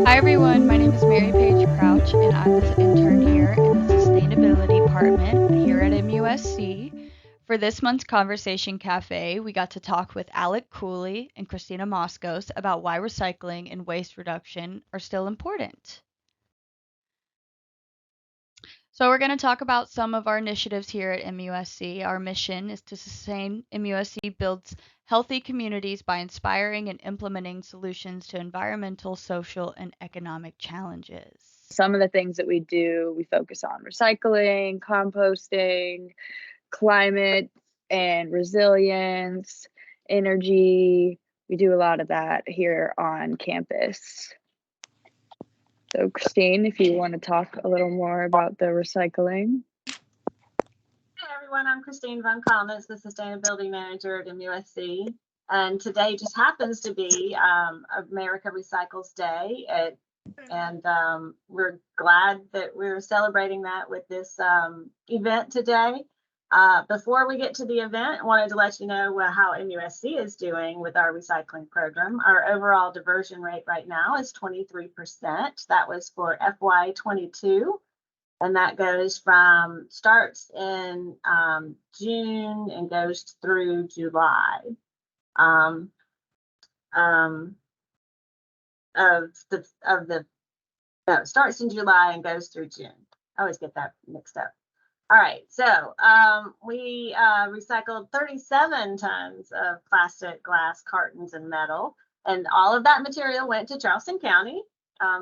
Hi everyone, my name is Mary Paige Crouch and I'm the intern here in the Sustainability Department here at MUSC. For this month's Conversation Cafe, we got to talk with Alec Cooley and Christina Moskos about why recycling and waste reduction are still important. So we're going to talk about some of our initiatives here at MUSC. Our mission is to sustain MUSC builds healthy communities by inspiring and implementing solutions to environmental, social, and economic challenges. Some of the things that we do, we focus on recycling, composting, climate and resilience, energy. We do a lot of that here on campus. So Christine, if you want to talk a little more about the recycling. Hi everyone, I'm Christine Von Kalmas, the Sustainability Manager at MUSC. And today just happens to be America Recycles Day. And we're glad that we're celebrating that with this event today. Before we get to the event, I wanted to let you know how MUSC is doing with our recycling program. Our overall diversion rate right now is 23%. That was for FY22. And that starts in June and goes through July. It starts in July and goes through June. I always get that mixed up. All right, so we recycled 37 tons of plastic, glass, cartons, and metal, and all of that material went to Charleston County.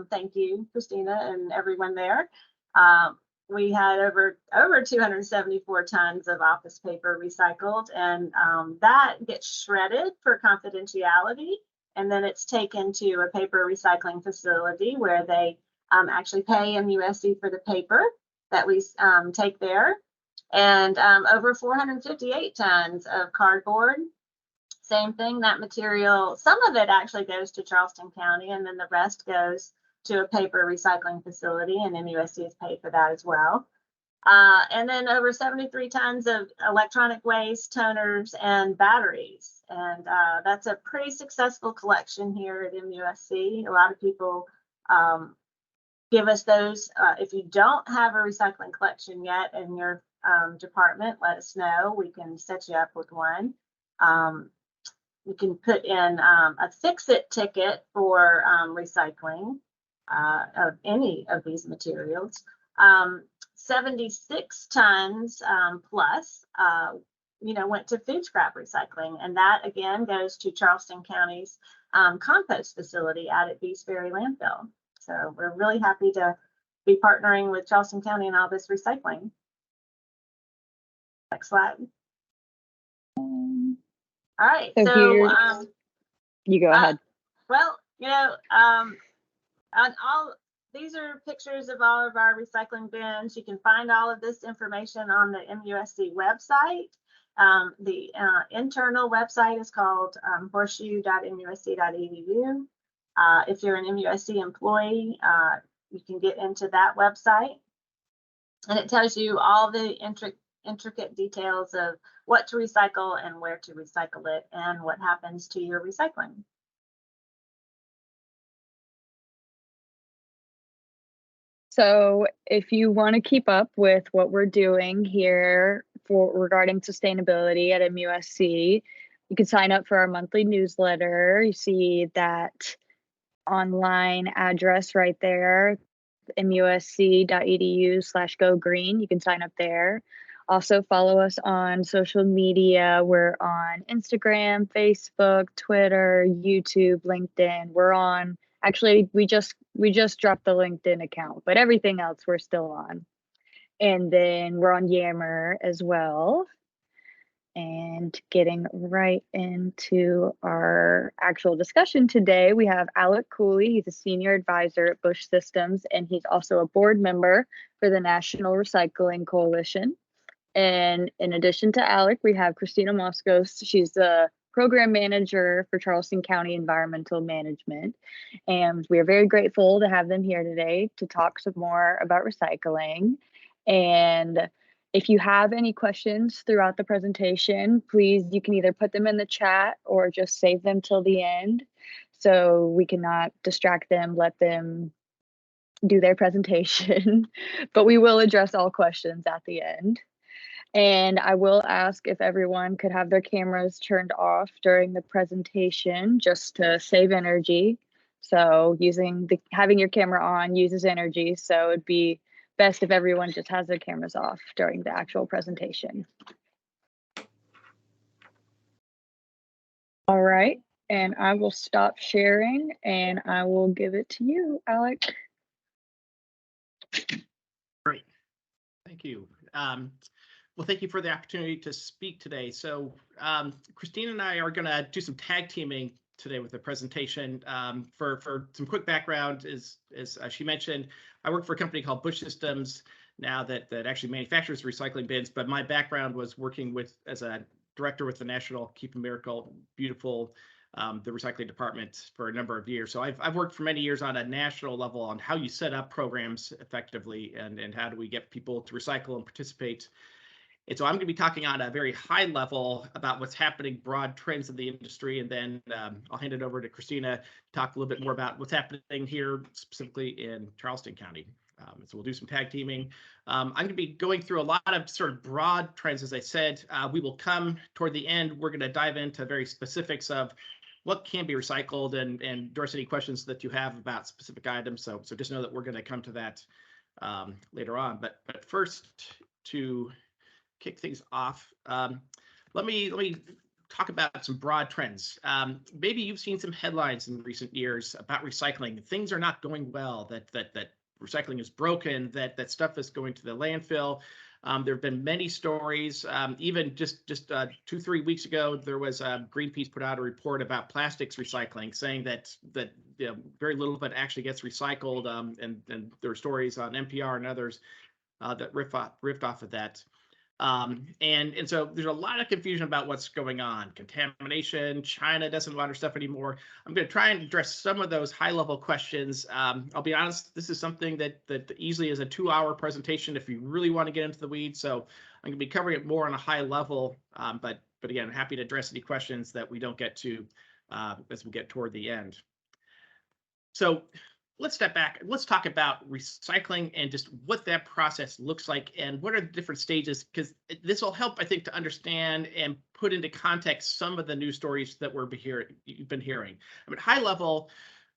Thank you, Christina, and everyone there. We had over 274 tons of office paper recycled, and that gets shredded for confidentiality, and then it's taken to a paper recycling facility where they actually pay MUSC for the paper that we take there, and over 458 tons of cardboard. Same thing, that material, some of it actually goes to Charleston County, and then the rest goes to a paper recycling facility, and MUSC is paid for that as well. And then over 73 tons of electronic waste, toners, and batteries. And that's a pretty successful collection here at MUSC. A lot of people give us those. If you don't have a recycling collection yet in your department, let us know. We can set you up with one. You can put in a fix-it ticket for recycling of any of these materials. 76 tons plus, went to food scrap recycling, and that again goes to Charleston County's compost facility out at Beast Ferry Landfill. So we're really happy to be partnering with Charleston County in all this recycling. Next slide. All right, so you go ahead. Well, on all these are pictures of all of our recycling bins. You can find all of this information on the MUSC website. The internal website is called horseshoe.musc.edu. If you're an MUSC employee, you can get into that website, and it tells you all the intricate details of what to recycle and where to recycle it and what happens to your recycling. So if you want to keep up with what we're doing here regarding sustainability at MUSC, you can sign up for our monthly newsletter. You see that online address right there, musc.edu/go green. You can sign up there. Also follow us on social media. We're on Instagram, Facebook, Twitter, YouTube, LinkedIn. We're on, actually, we just dropped the LinkedIn account, but everything else we're still on. And then we're on Yammer as well. And getting right into our actual discussion today, we have Alec Cooley. He's a senior advisor at Bush Systems, and he's also a board member for the National Recycling Coalition. And in addition to Alec, we have Christina Moskos. She's the program manager for Charleston County Environmental Management. And we are very grateful to have them here today to talk some more about recycling. And if you have any questions throughout the presentation, please, you can either put them in the chat or just save them till the end so we cannot distract them, let them do their presentation. But we will address all questions at the end. And I will ask if everyone could have their cameras turned off during the presentation just to save energy. So having your camera on uses energy, so it'd be best if everyone just has their cameras off during the actual presentation. All right, and I will stop sharing and I will give it to you, Alec. Great, thank you. Well, thank you for the opportunity to speak today. So Christina and I are going to do some tag teaming today with the presentation. For some quick background, as she mentioned, I work for a company called Bush Systems now that actually manufactures recycling bins, but my background was working as a director with the National Keep America Beautiful, the recycling department for a number of years. So I've worked for many years on a national level on how you set up programs effectively and how do we get people to recycle and participate. And so I'm going to be talking on a very high level about what's happening, broad trends in the industry, and then I'll hand it over to Christina to talk a little bit more about what's happening here, specifically in Charleston County. So we'll do some tag teaming. I'm going to be going through a lot of sort of broad trends, as I said. We will come toward the end. We're going to dive into very specifics of what can be recycled and address any questions that you have about specific items. So just know that we're going to come to that later on. But first, to kick things off, let me talk about some broad trends. Maybe you've seen some headlines in recent years about recycling. Things are not going well, that recycling is broken, that stuff is going to the landfill. There have been many stories. Even just 2-3 weeks ago, there was Greenpeace put out a report about plastics recycling, saying that very little of it actually gets recycled. And there are stories on NPR and others that riffed off of that. And so there's a lot of confusion about what's going on. Contamination, China doesn't want our stuff anymore. I'm going to try and address some of those high-level questions. I'll be honest, this is something that easily is a 2-hour presentation if you really want to get into the weeds. So I'm going to be covering it more on a high level, but again, happy to address any questions that we don't get to as we get toward the end. So let's step back. Let's talk about recycling and just what that process looks like and what are the different stages, because this will help, I think, to understand and put into context some of the news stories that you've been hearing. I mean, high level,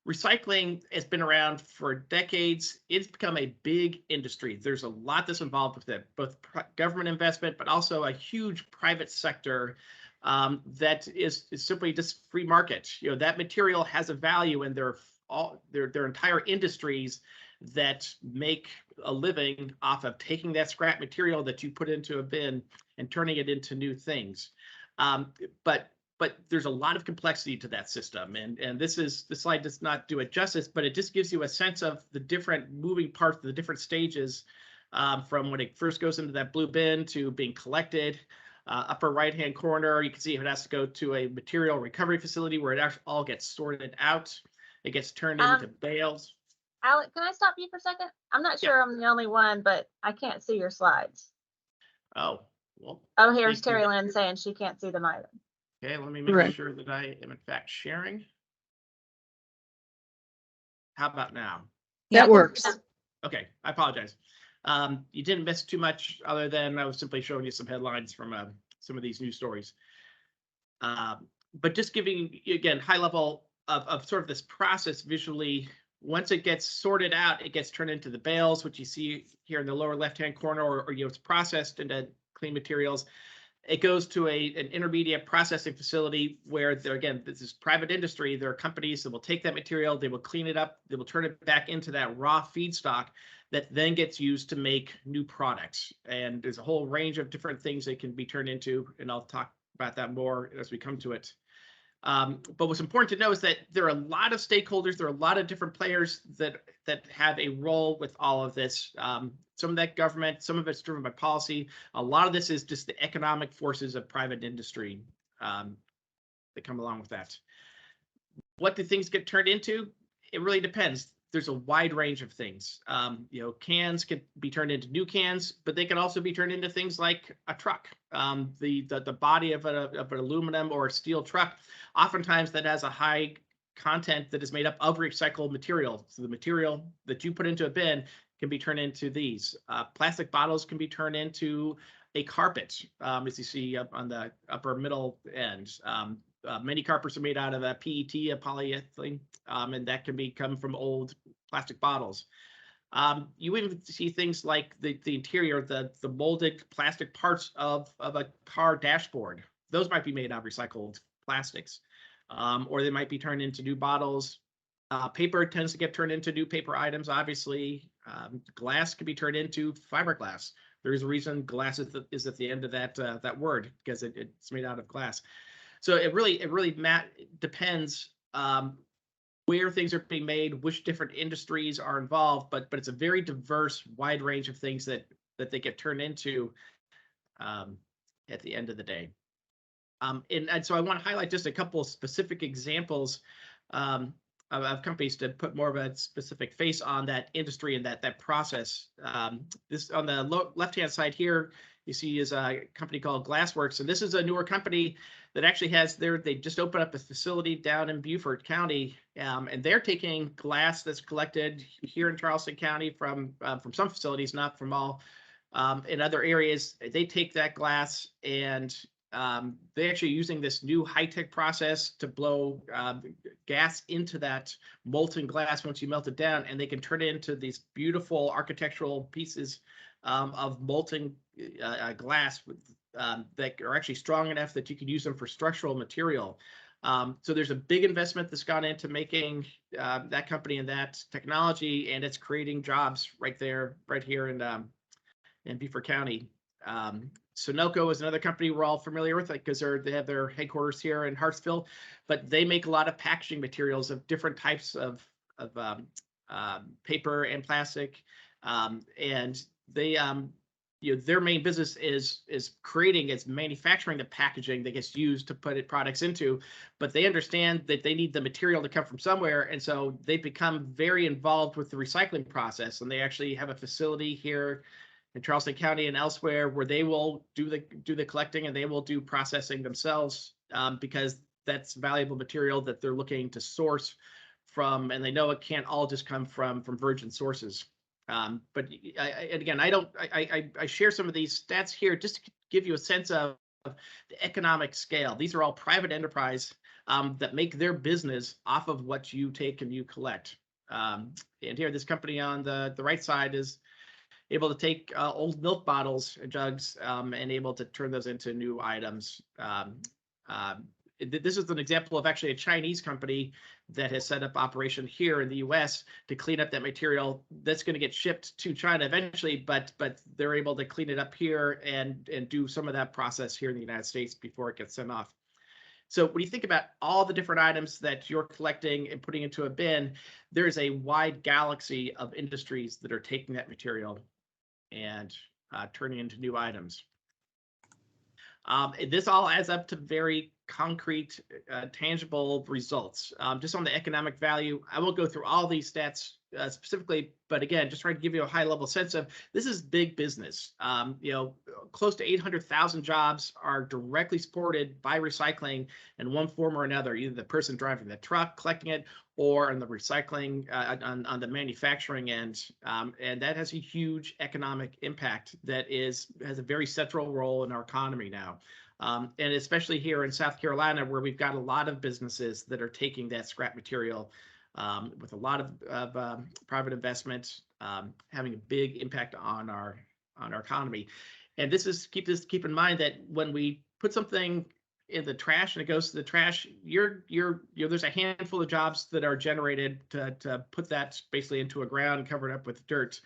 recycling has been around for decades. It's become a big industry. There's a lot that's involved with it, both government investment, but also a huge private sector that is simply just free market. That material has a value, and there are entire industries that make a living off of taking that scrap material that you put into a bin and turning it into new things. But there's a lot of complexity to that system, and this slide does not do it justice, but it just gives you a sense of the different moving parts, the different stages from when it first goes into that blue bin to being collected. Upper right-hand corner, you can see it has to go to a material recovery facility where it actually all gets sorted out. It gets turned into bales. Alec, can I stop you for a second? I'm not sure I'm the only one, but I can't see your slides. Oh, well. Oh, here's Terry Lynn saying she can't see them either. Okay, let me make sure that I am in fact sharing. How about now? That works. Okay, I apologize. You didn't miss too much other than I was simply showing you some headlines from some of these news stories. But just giving you, again, high level of sort of this process visually. Once it gets sorted out, it gets turned into the bales, which you see here in the lower left-hand corner, or it's processed into clean materials. It goes to an intermediate processing facility where, again, this is private industry. There are companies that will take that material, they will clean it up, they will turn it back into that raw feedstock that then gets used to make new products. And there's a whole range of different things they can be turned into, and I'll talk about that more as we come to it. But what's important to know is that there are a lot of stakeholders, there are a lot of different players that have a role with all of this. Some of that government, some of it's driven by policy. A lot of this is just the economic forces of private industry. come along with that. What do things get turned into? It really depends. There's a wide range of things. Cans can be turned into new cans, but they can also be turned into things like a truck. The body of an aluminum or steel truck, oftentimes that has a high content that is made up of recycled material. So the material that you put into a bin can be turned into these. Plastic bottles can be turned into a carpet, as you see up on the upper middle end. Many carpets are made out of a PET, a polyethylene, and that can come from old plastic bottles. You even see things like the interior, the molded plastic parts of a car dashboard. Those might be made out of recycled plastics, or they might be turned into new bottles. Paper tends to get turned into new paper items, obviously. Glass can be turned into fiberglass. There's a reason glass is at the end of that word, because it's made out of glass. So it really depends where things are being made, which different industries are involved, but it's a very diverse, wide range of things that they get turned into at the end of the day. And so I want to highlight just a couple of specific examples of companies to put more of a specific face on that industry and that process. This on the left-hand side here, you see is a company called Glassworks, and this is a newer company that actually they just opened up a facility down in Beaufort County, and they're taking glass that's collected here in Charleston County from some facilities, not from all. In other areas, they take that glass and they're actually using this new high-tech process to blow gas into that molten glass once you melt it down, and they can turn it into these beautiful architectural pieces of molten glass that are actually strong enough that you can use them for structural material. So there's a big investment that's gone into making that company and that technology, and it's creating jobs right here in Beaufort County. Sunoco is another company we're all familiar with, because they have their headquarters here in Hartsville, but they make a lot of packaging materials of different types of paper and plastic, and they their main business is manufacturing the packaging that gets used to put products into, but they understand that they need the material to come from somewhere, and so they've become very involved with the recycling process, and they actually have a facility here in Charleston County and elsewhere where they will do the collecting, and they will do processing themselves, because that's valuable material that they're looking to source from, and they know it can't all just come from virgin sources. But I share some of these stats here just to give you a sense of the economic scale. These are all private enterprise that make their business off of what you take and you collect. And here, this company on the right side is able to take old milk bottles and jugs and able to turn those into new items. This is an example of actually a Chinese company that has set up operation here in the U.S. to clean up that material that's going to get shipped to China eventually, but they're able to clean it up here and do some of that process here in the United States before it gets sent off. So when you think about all the different items that you're collecting and putting into a bin, there's a wide galaxy of industries that are taking that material and turning into new items. This all adds up to very concrete, tangible results. Just on the economic value, I won't go through all these stats specifically, but again, just trying to give you a high-level sense of this is big business. Close to 800,000 jobs are directly supported by recycling in one form or another, either the person driving the truck collecting it, or on the recycling on the manufacturing end, and that has a huge economic impact that has a very central role in our economy now. And especially here in South Carolina, where we've got a lot of businesses that are taking that scrap material with a lot of private investment, having a big impact on our economy. And keep in mind that when we put something in the trash and it goes to the trash, there's a handful of jobs that are generated to put that basically into a ground, covered up with dirt.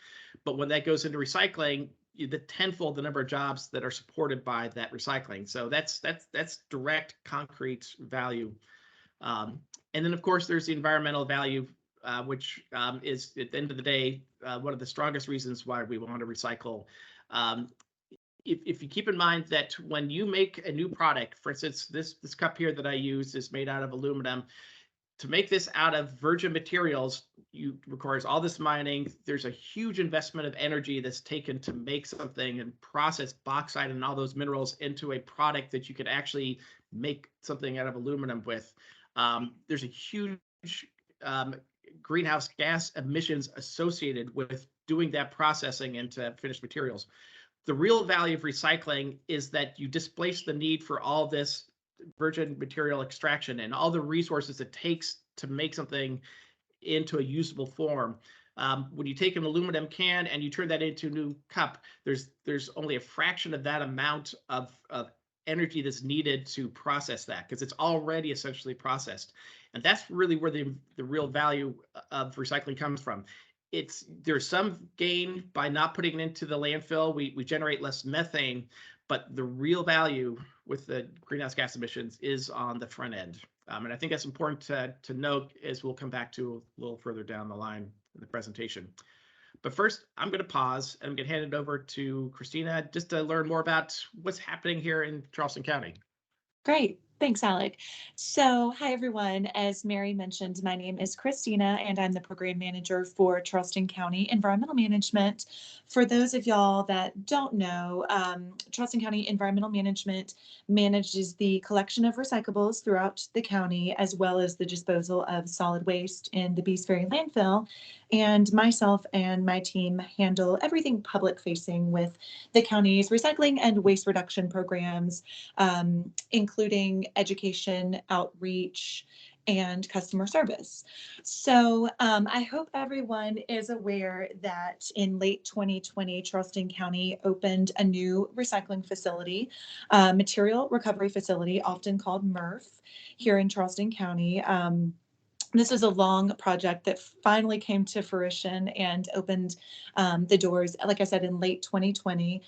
But when that goes into recycling, the tenfold the number of jobs that are supported by that recycling. So that's direct, concrete value. And then, of course, there's the environmental value, which is, at the end of the day, one of the strongest reasons why we want to recycle. if you keep in mind that when you make a new product, for instance, this cup here that I use is made out of aluminum. To make this out of virgin materials, you requires all this mining. There's a huge investment of energy that's taken to make something and process bauxite and all those minerals into a product that you could actually make something out of aluminum with. There's a huge greenhouse gas emissions associated with doing that processing into finished materials. The real value of recycling is that you displace the need for all this virgin material extraction and all the resources it takes to make something into a usable form. When you take an aluminum can and you turn that into a new cup, there's only a fraction of that amount of energy that's needed to process that, because it's already essentially processed. And that's really where the real value of recycling comes from. There's some gain by not putting it into the landfill. We generate less methane, but the real value with the greenhouse gas emissions is on the front end. And I think that's important to note, as we'll come back to a little further down the line in the presentation. But first, I'm going to pause and I'm going to hand it over to Christina just to learn more about what's happening here in Charleston County. Great. Thanks, Alec. So, hi, everyone. As Mary mentioned, my name is Christina, and I'm the program manager for Charleston County Environmental Management. For those of y'all that don't know, Charleston County Environmental Management manages the collection of recyclables throughout the county, as well as the disposal of solid waste in the Bees Ferry landfill. And myself and my team handle everything public facing with the county's recycling and waste reduction programs, including education, outreach, and customer service. So I hope everyone is aware that in late 2020, Charleston County opened a new recycling facility, material recovery facility, often called MRF, here in Charleston County. This was a long project that finally came to fruition and opened the doors, like I said, in late 2020.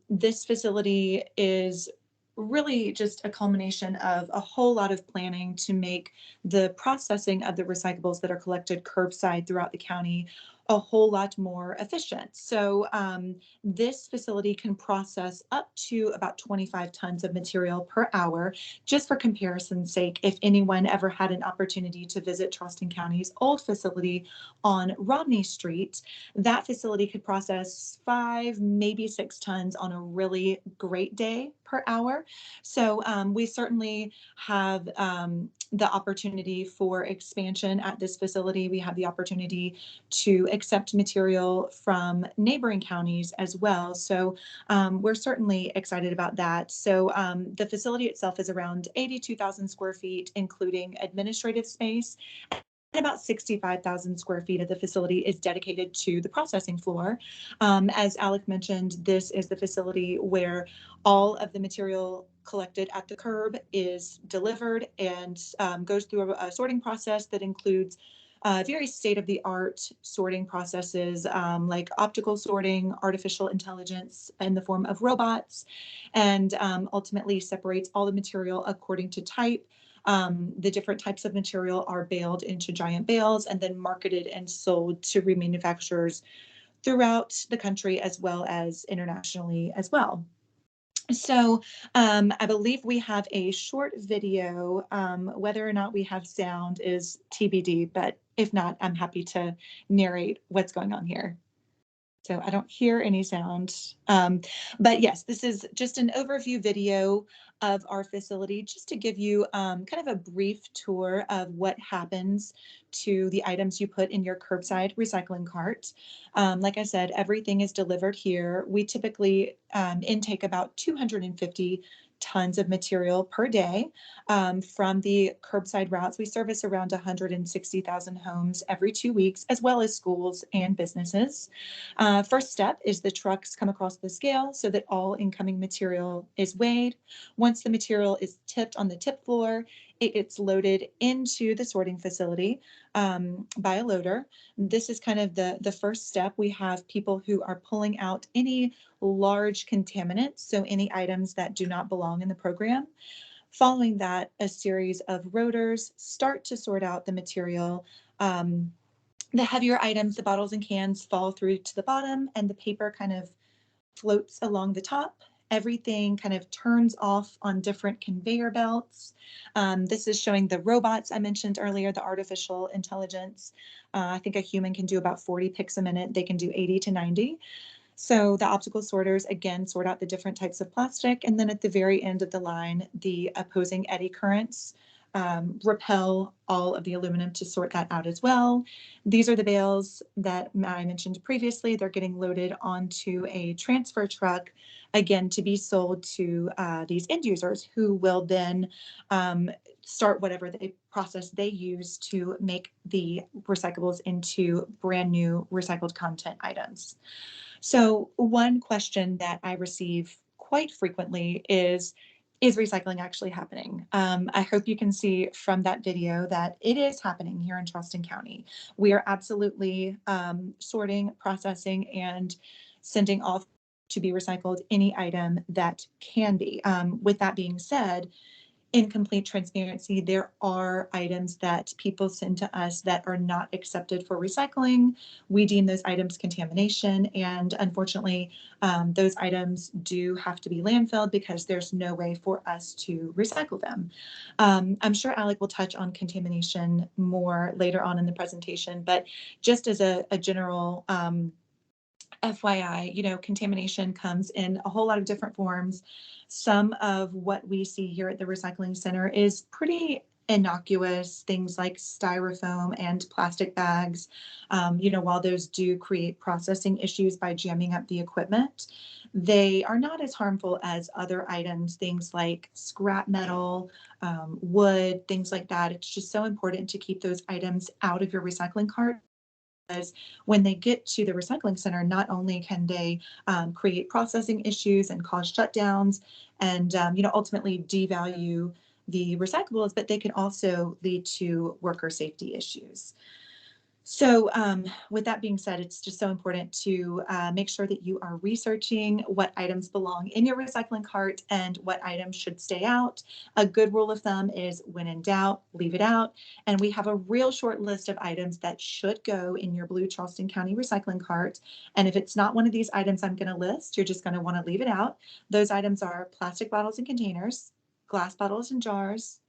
This facility is really just a culmination of a whole lot of planning to make the processing of the recyclables that are collected curbside throughout the county a whole lot more efficient. So this facility can process up to about 25 tons of material per hour. Just for comparison's sake, if anyone ever had an opportunity to visit Charleston County's old facility on Romney Street, that facility could process 5, maybe 6 tons on a really great day per hour. So we certainly have the opportunity for expansion at this facility. We have the opportunity to accept material from neighboring counties as well. So we're certainly excited about that. So the facility itself is around 82,000 square feet, including administrative space. And about 65,000 square feet of the facility is dedicated to the processing floor. As Alec mentioned, this is the facility where all of the material collected at the curb is delivered and goes through a sorting process that includes very state-of-the-art sorting processes like optical sorting, artificial intelligence in the form of robots, and ultimately separates all the material according to type. The different types of material are baled into giant bales and then marketed and sold to remanufacturers throughout the country as well as internationally as well. So I believe we have a short video. Whether or not we have sound is TBD, but if not, I'm happy to narrate what's going on here. So I don't hear any sound. But yes, this is just an overview video of our facility, just to give you kind of a brief tour of what happens to the items you put in your curbside recycling cart. Like I said, everything is delivered here. We typically intake about 250 tons of material per day from the curbside routes. We service around 160,000 homes every 2 weeks, as well as schools and businesses. First step is the trucks come across the scale so that all incoming material is weighed. Once the material is tipped on the tip floor, it gets loaded into the sorting facility by a loader. This is kind of the first step. We have people who are pulling out any large contaminants, so any items that do not belong in the program. Following that, a series of rotors start to sort out the material. The heavier items, the bottles and cans, fall through to the bottom, and the paper kind of floats along the top. Everything kind of turns off on different conveyor belts. This is showing the robots I mentioned earlier, the artificial intelligence. I think a human can do about 40 picks a minute. They can do 80 to 90. So the optical sorters, again, sort out the different types of plastic. And then at the very end of the line, the opposing eddy currents repel all of the aluminum to sort that out as well. These are the bales that I mentioned previously. They're getting loaded onto a transfer truck, again, to be sold to these end users who will then start whatever process they use to make the recyclables into brand new recycled content items. So one question that I receive quite frequently is recycling actually happening? I hope you can see from that video that it is happening here in Charleston County. We are absolutely sorting, processing, and sending off to be recycled any item that can be. With that being said, in complete transparency, there are items that people send to us that are not accepted for recycling. We deem those items contamination, and unfortunately, those items do have to be landfilled because there's no way for us to recycle them. I'm sure Alec will touch on contamination more later on in the presentation, but just as a general FYI, contamination comes in a whole lot of different forms. Some of what we see here at the recycling center is pretty innocuous, things like styrofoam and plastic bags. While those do create processing issues by jamming up the equipment, they are not as harmful as other items, things like scrap metal, wood, things like that. It's just so important to keep those items out of your recycling cart, because when they get to the recycling center, not only can they create processing issues and cause shutdowns and ultimately devalue the recyclables, but they can also lead to worker safety issues. So with that being said, it's just so important to make sure that you are researching what items belong in your recycling cart and what items should stay out. A good rule of thumb is when in doubt, leave it out. And we have a real short list of items that should go in your blue Charleston County recycling cart. And if it's not one of these items I'm going to list, you're just going to want to leave it out. Those items are plastic bottles and containers, glass bottles and jars,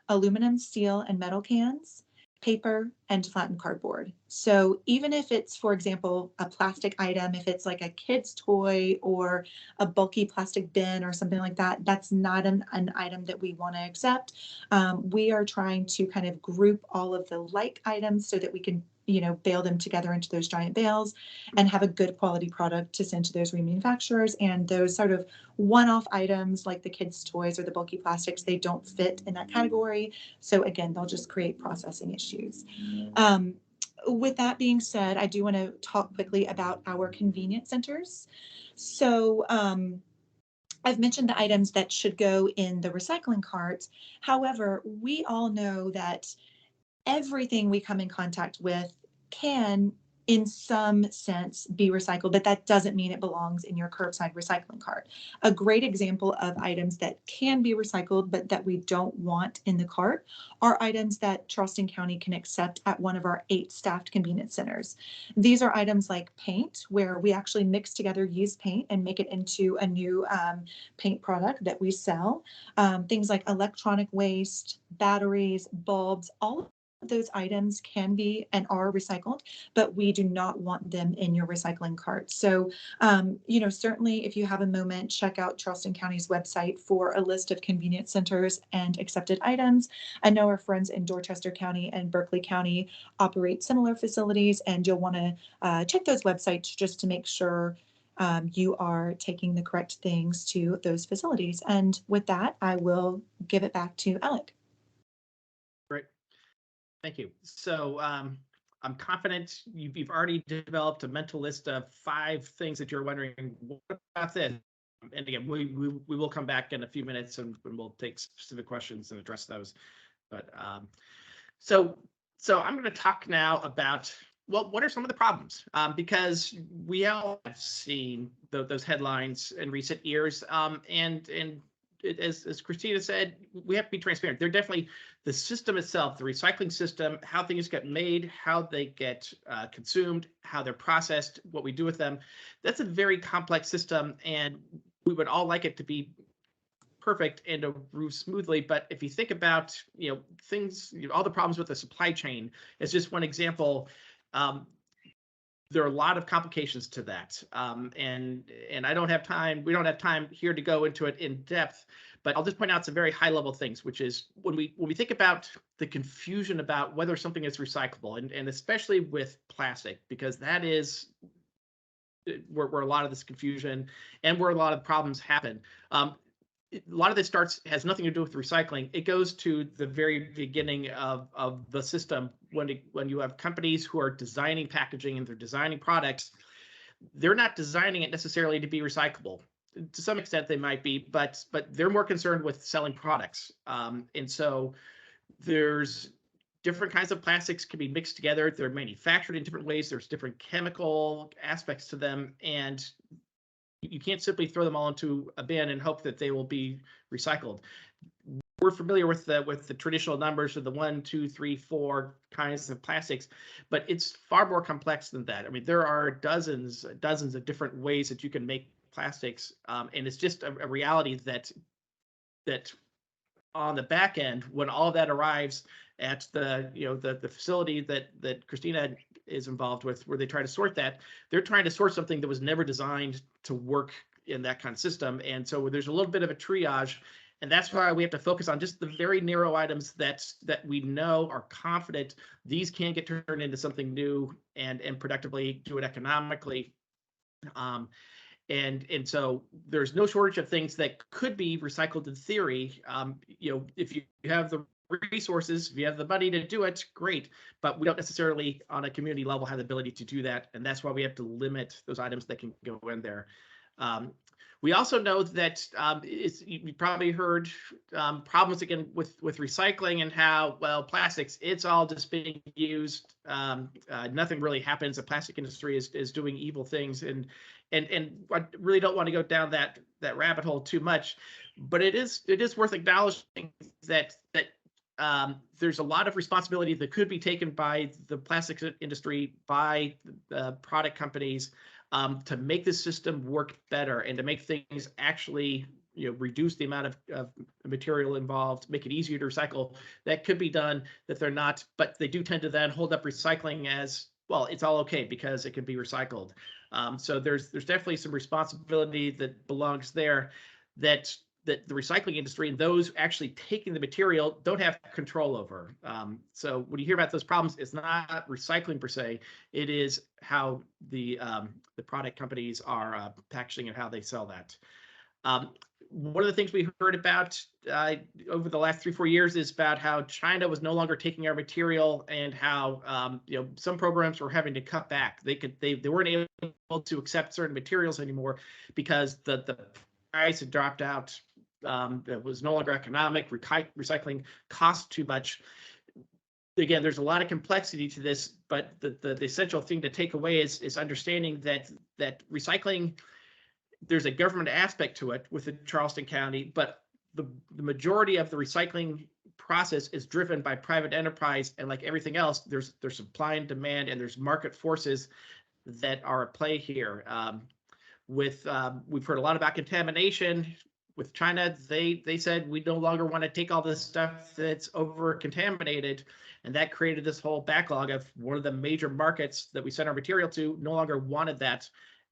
aluminum, steel, and metal cans, paper, and flattened cardboard. So even if it's, for example, a plastic item, if it's like a kid's toy or a bulky plastic bin or something like that, that's not an item that we want to accept. We are trying to kind of group all of the like items so that we can bale them together into those giant bales and have a good quality product to send to those remanufacturers. And those sort of one-off items like the kids' toys or the bulky plastics, they don't fit in that category. So again, they'll just create processing issues. With that being said, I do want to talk quickly about our convenience centers. So I've mentioned the items that should go in the recycling cart. However, we all know that everything we come in contact with can, in some sense, be recycled, but that doesn't mean it belongs in your curbside recycling cart. A great example of items that can be recycled, but that we don't want in the cart are items that Charleston County can accept at one of our 8 staffed convenience centers. These are items like paint, where we actually mix together used paint and make it into a new paint product that we sell. Things like electronic waste, batteries, bulbs, all those items can be and are recycled, but we do not want them in your recycling cart. So, certainly if you have a moment, check out Charleston County's website for a list of convenience centers and accepted items. I know our friends in Dorchester County and Berkeley County operate similar facilities, and you'll want to check those websites just to make sure you are taking the correct things to those facilities. And with that, I will give it back to Alec. Great. Thank you. So I'm confident you've already developed a mental list of 5 things that you're wondering, what about this? And again, we will come back in a few minutes and we'll take specific questions and address those. But so I'm going to talk now about, well, what are some of the problems? Because we all have seen those headlines in recent years, and as Christina said, we have to be transparent. They're definitely the system itself, the recycling system, how things get made, how they get consumed, how they're processed, what we do with them. That's a very complex system, and we would all like it to be perfect and to move smoothly. But if you think about, things, all the problems with the supply chain, it's just one example. There are a lot of complications to that, and I don't have time. We don't have time here to go into it in depth. But I'll just point out some very high level things, which is when we think about the confusion about whether something is recyclable, and especially with plastic, because that is where a lot of this confusion and where a lot of problems happen. A lot of this has nothing to do with recycling. It goes to the very beginning of the system when you have companies who are designing packaging and they're designing products. They're not designing it necessarily to be recyclable. To some extent they might be, but they're more concerned with selling products. And so there's different kinds of plastics can be mixed together. They're manufactured in different ways. There's different chemical aspects to them, and you can't simply throw them all into a bin and hope that they will be recycled. We're familiar with the traditional numbers of the 1, 2, 3, 4 kinds of plastics, but it's far more complex than that. I mean, there are dozens of different ways that you can make plastics, and it's just a reality that on the back end, when all that arrives at the facility that Christina is involved with, where they try to sort that, they're trying to sort something that was never designed to work in that kind of system. And so there's a little bit of a triage, and that's why we have to focus on just the very narrow items that we know are confident these can get turned into something new and productively, do it economically. And so there's no shortage of things that could be recycled in theory. If you have the resources, if you have the money to do it, great. But we don't necessarily on a community level have the ability to do that. And that's why we have to limit those items that can go in there. We also know that you probably heard problems again with recycling and how, well, plastics, it's all just being used. Nothing really happens. The plastic industry is doing evil things. And I really don't want to go down that rabbit hole too much, but it is worth acknowledging that there's a lot of responsibility that could be taken by the plastics industry, by the product companies, to make the system work better and to make things actually reduce the amount of material involved, make it easier to recycle. That could be done, that they're not, but they do tend to then hold up recycling as, well, it's all okay because it can be recycled. So there's definitely some responsibility that belongs there that the recycling industry and those actually taking the material don't have control over. So when you hear about those problems, it's not recycling per se, it is how the product companies are packaging and how they sell that. One of the things we heard about over the last 3-4 years is about how China was no longer taking our material and how some programs were having to cut back. They weren't able to accept certain materials anymore because the price had dropped out. It was no longer economic. Recycling cost too much. Again, there's a lot of complexity to this, but the essential thing to take away is understanding that recycling, there's a government aspect to it with the Charleston County, but the majority of the recycling process is driven by private enterprise, and like everything else, there's supply and demand, and there's market forces that are at play here. We've heard a lot about contamination. With China, they said we no longer want to take all this stuff that's over contaminated, and that created this whole backlog of one of the major markets that we sent our material to no longer wanted that.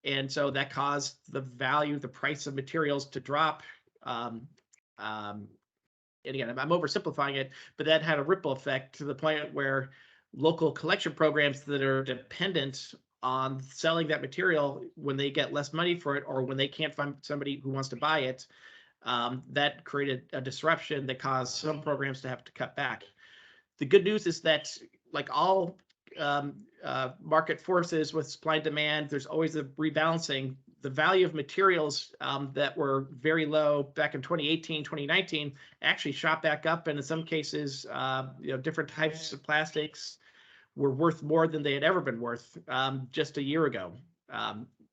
And so that caused the price of materials to drop. And again, I'm oversimplifying it, but that had a ripple effect to the point where local collection programs that are dependent on selling that material, when they get less money for it or when they can't find somebody who wants to buy it, that created a disruption that caused some programs to have to cut back. The good news is that, like all market forces with supply and demand, there's always a rebalancing. The value of materials that were very low back in 2018, 2019 actually shot back up, and in some cases, different types of plastics were worth more than they had ever been worth just a year ago.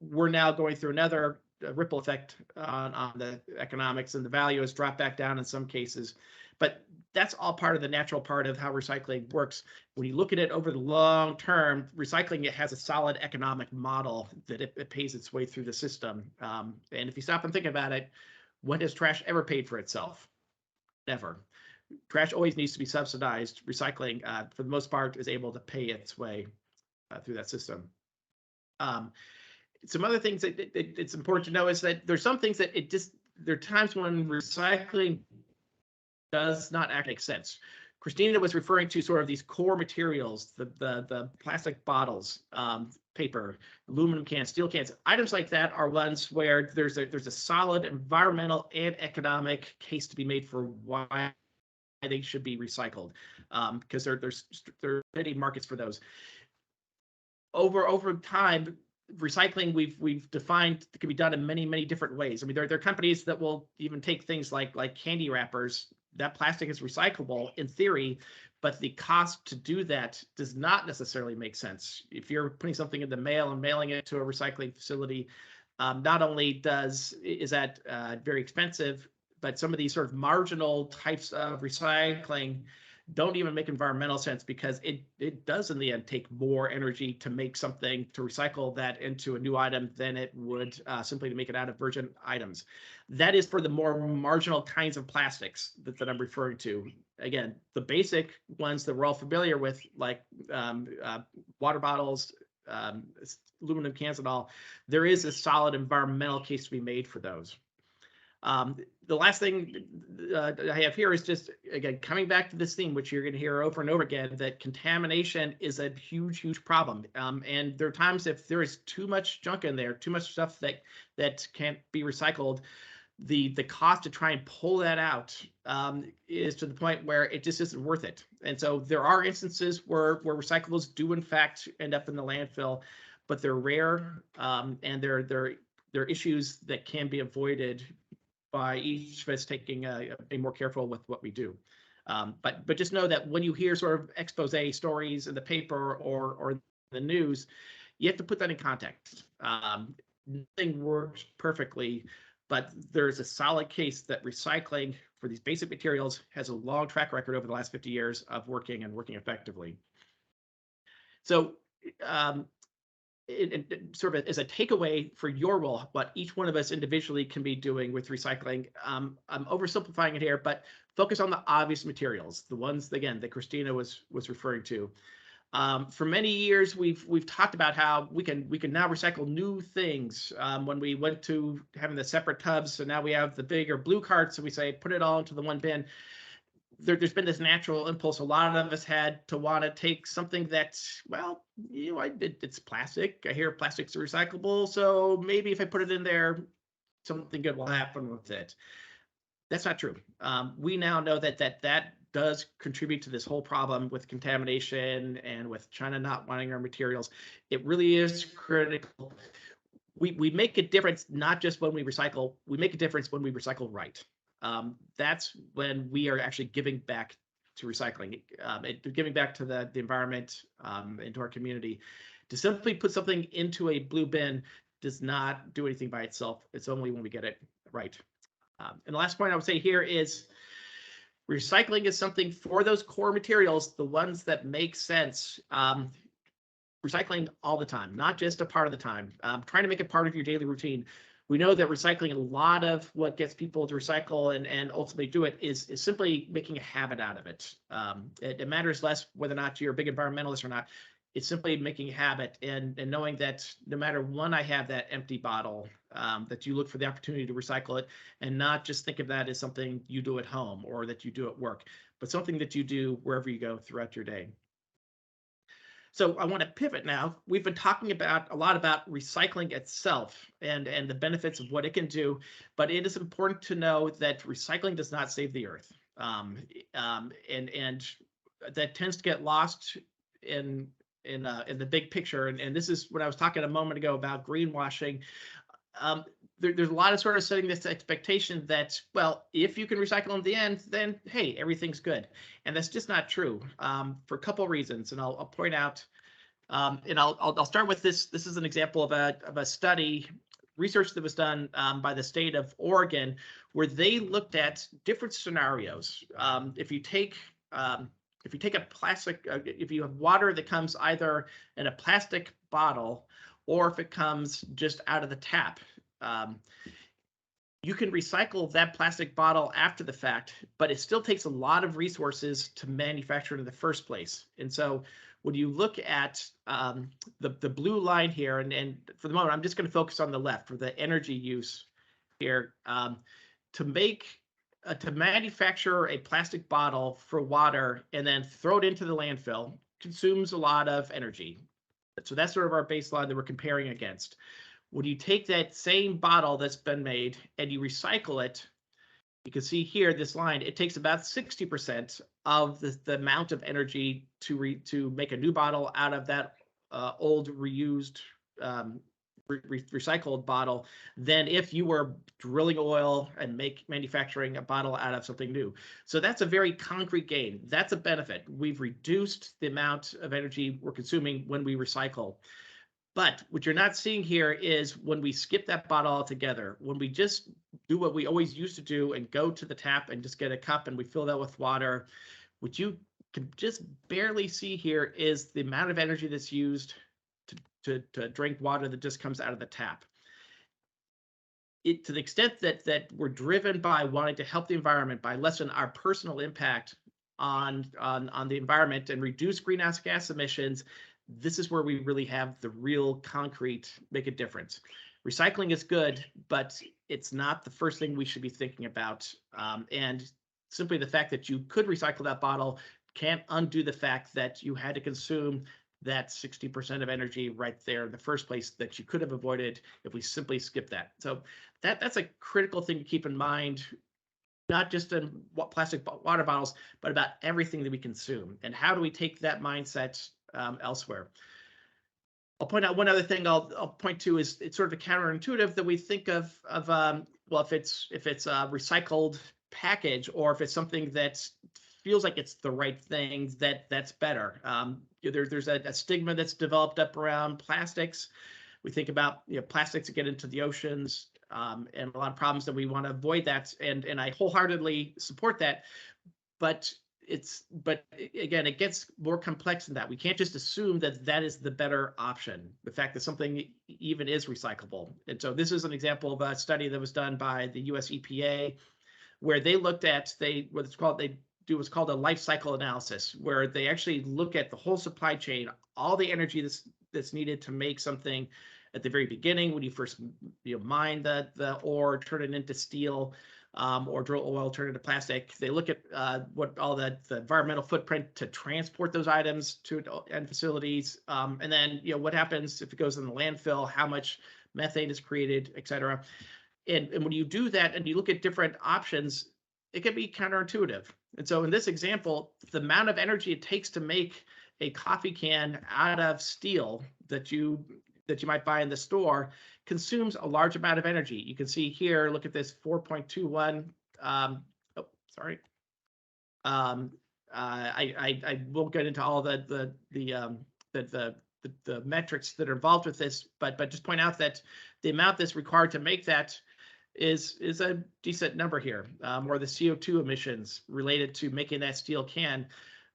We're now going through another ripple effect on the economics, and the value has dropped back down in some cases. But that's all part of the natural part of how recycling works. When you look at it over the long term, recycling, it has a solid economic model that it pays its way through the system. And if you stop and think about it, when has trash ever paid for itself? Never. Trash always needs to be subsidized. Recycling, for the most part, is able to pay its way through that system. Some other things that it's important to know is that there's some things that there are times when recycling does not actually make sense. Christina was referring to sort of these core materials, the plastic bottles, paper, aluminum cans, steel cans. Items like that are ones where there's a solid environmental and economic case to be made for why they should be recycled, because there are many markets for those. Over time, recycling we've defined can be done in many different ways. I mean, there are companies that will even take things like candy wrappers. That plastic is recyclable in theory, but the cost to do that does not necessarily make sense. If you're putting something in the mail and mailing it to a recycling facility, not only is that very expensive, but some of these sort of marginal types of recycling don't even make environmental sense, because it does in the end take more energy to make something, to recycle that into a new item, than it would simply to make it out of virgin items. That is for the more marginal kinds of plastics that I'm referring to. Again, the basic ones that we're all familiar with, like water bottles, aluminum cans and all, there is a solid environmental case to be made for those. The last thing I have here is just, again, coming back to this theme, which you're going to hear over and over again, that contamination is a huge problem. And there are times if there is too much junk in there, too much stuff that can't be recycled, the cost to try and pull that out is to the point where it just isn't worth it. And so there are instances where recyclables do in fact end up in the landfill, but they're rare, and they're issues that can be avoided by each of us taking a more careful with what we do. But just know that when you hear sort of expose stories in the paper or the news, you have to put that in context. Nothing works perfectly, but there's a solid case that recycling for these basic materials has a long track record over the last 50 years of working effectively. So sort of as a takeaway for your role, what each one of us individually can be doing with recycling. I'm oversimplifying it here, but focus on the obvious materials, the ones, again, that Christina was referring to. For many years, we've talked about how we can now recycle new things. When we went to having the separate tubs, so now we have the bigger blue carts, and we say put it all into the one bin. There's been this natural impulse a lot of us had to want to take something that's, well, it's plastic. I hear plastic's recyclable, so maybe if I put it in there, something good will happen with it. That's not true. We now know that does contribute to this whole problem with contamination and with China not wanting our materials. It really is critical. We make a difference not just when we recycle. We make a difference when we recycle right. That's when we are actually giving back to recycling, giving back to the environment, into our community. To simply put something into a blue bin does not do anything by itself. It's only when we get it right. And the last point I would say here is recycling is something for those core materials, the ones that make sense. Recycling all the time, not just a part of the time. Trying to make it part of your daily routine. We know that recycling, a lot of what gets people to recycle and ultimately do it is simply making a habit out of it. It matters less whether or not you're a big environmentalist or not. It's simply making a habit and knowing that no matter when I have that empty bottle, that you look for the opportunity to recycle it and not just think of that as something you do at home or that you do at work, but something that you do wherever you go throughout your day. So I want to pivot now. We've been talking a lot about recycling itself and the benefits of what it can do, but it is important to know that recycling does not save the earth, and that tends to get lost in the big picture. And this is what I was talking a moment ago about greenwashing. There's a lot of sort of setting this expectation that, well, if you can recycle in the end, then hey, everything's good. And that's just not true, for a couple of reasons. And I'll point out, and I'll start with this. This is an example of a study research that was done by the state of Oregon, where they looked at different scenarios. If you take a plastic, if you have water that comes either in a plastic bottle or if it comes just out of the tap, you can recycle that plastic bottle after the fact, but it still takes a lot of resources to manufacture it in the first place. And so when you look at the blue line here, and for the moment, I'm just going to focus on the left for the energy use here, to manufacture a plastic bottle for water and then throw it into the landfill consumes a lot of energy. So that's sort of our baseline that we're comparing against. When you take that same bottle that's been made and you recycle it, you can see here, this line, it takes about 60% of the amount of energy to make a new bottle out of that old reused recycled bottle than if you were drilling oil and manufacturing a bottle out of something new. So that's a very concrete gain. That's a benefit. We've reduced the amount of energy we're consuming when we recycle. But what you're not seeing here is when we skip that bottle altogether, when we just do what we always used to do and go to the tap and just get a cup and we fill that with water, what you can just barely see here is the amount of energy that's used to drink water that just comes out of the tap. To the extent that we're driven by wanting to help the environment, by lessen our personal impact on the environment and reduce greenhouse gas emissions, this is where we really have the real concrete make a difference. Recycling is good, but it's not the first thing we should be thinking about. And simply the fact that you could recycle that bottle can't undo the fact that you had to consume that 60% of energy right there in the first place that you could have avoided if we simply skip that. So that's a critical thing to keep in mind, not just in plastic water bottles, but about everything that we consume. And how do we take that mindset elsewhere? I'll point out one other thing I'll point to is it's sort of a counterintuitive that we think of well, if it's a recycled package or if it's something that feels like it's the right thing, that's better. There's a stigma that's developed up around plastics. We think about plastics that get into the oceans and a lot of problems that we want to avoid that, and I wholeheartedly support that. But again, it gets more complex than that. We can't just assume that is the better option, the fact that something even is recyclable. And so this is an example of a study that was done by the US EPA, where they looked at they do what's called a life cycle analysis, where they actually look at the whole supply chain, all the energy that's needed to make something at the very beginning when you first mine the ore, turn it into steel, or drill oil, turn it into plastic. They look at what all the environmental footprint to transport those items to end facilities, and then what happens if it goes in the landfill, how much methane is created, et cetera. And when you do that and you look at different options, it can be counterintuitive. And so in this example, the amount of energy it takes to make a coffee can out of steel that you might buy in the store consumes a large amount of energy. You can see here, look at this 4.21. Sorry. I won't get into all the metrics that are involved with this, but just point out that the amount that's required to make that is a decent number here, or the CO2 emissions related to making that steel can.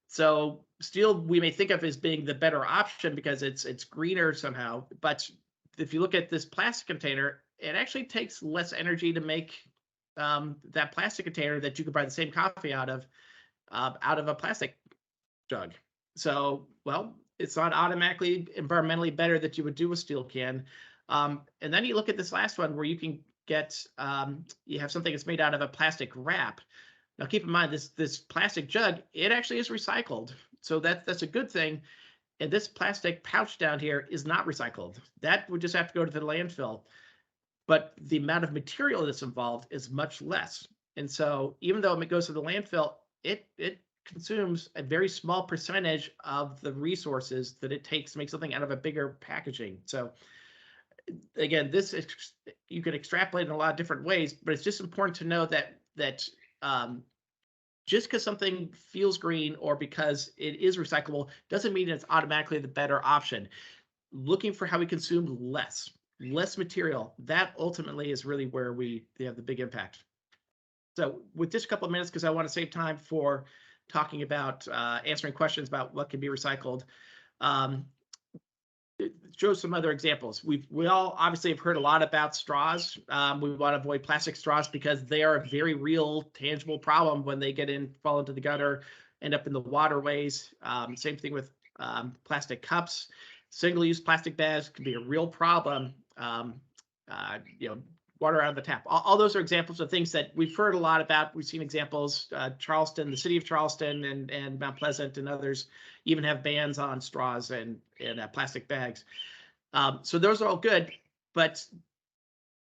So steel we may think of as being the better option because it's greener somehow, but if you look at this plastic container, it actually takes less energy to make that plastic container that you could buy the same coffee out of a plastic jug. So, well, it's not automatically environmentally better that you would do a steel can. And then you look at this last one where you can get you have something that's made out of a plastic wrap. Now keep in mind this plastic jug, it actually is recycled, so that's a good thing. And this plastic pouch down here is not recycled. That would just have to go to the landfill. But the amount of material that's involved is much less. And so even though it goes to the landfill, it consumes a very small percentage of the resources that it takes to make something out of a bigger packaging. So again, you could extrapolate in a lot of different ways, but it's just important to know that just because something feels green or because it is recyclable doesn't mean it's automatically the better option. Looking for how we consume less. less material. That ultimately is really where they have the big impact. So with just a couple of minutes, because I want to save time for talking about answering questions about what can be recycled, show some other examples. We all obviously have heard a lot about straws. We want to avoid plastic straws because they are a very real, tangible problem when they fall into the gutter, end up in the waterways. Same thing with plastic cups. Single-use plastic bags can be a real problem. Water out of the tap. All those are examples of things that we've heard a lot about. We've seen examples. Charleston, the city of Charleston, and Mount Pleasant, and others even have bans on straws and plastic bags. So those are all good, but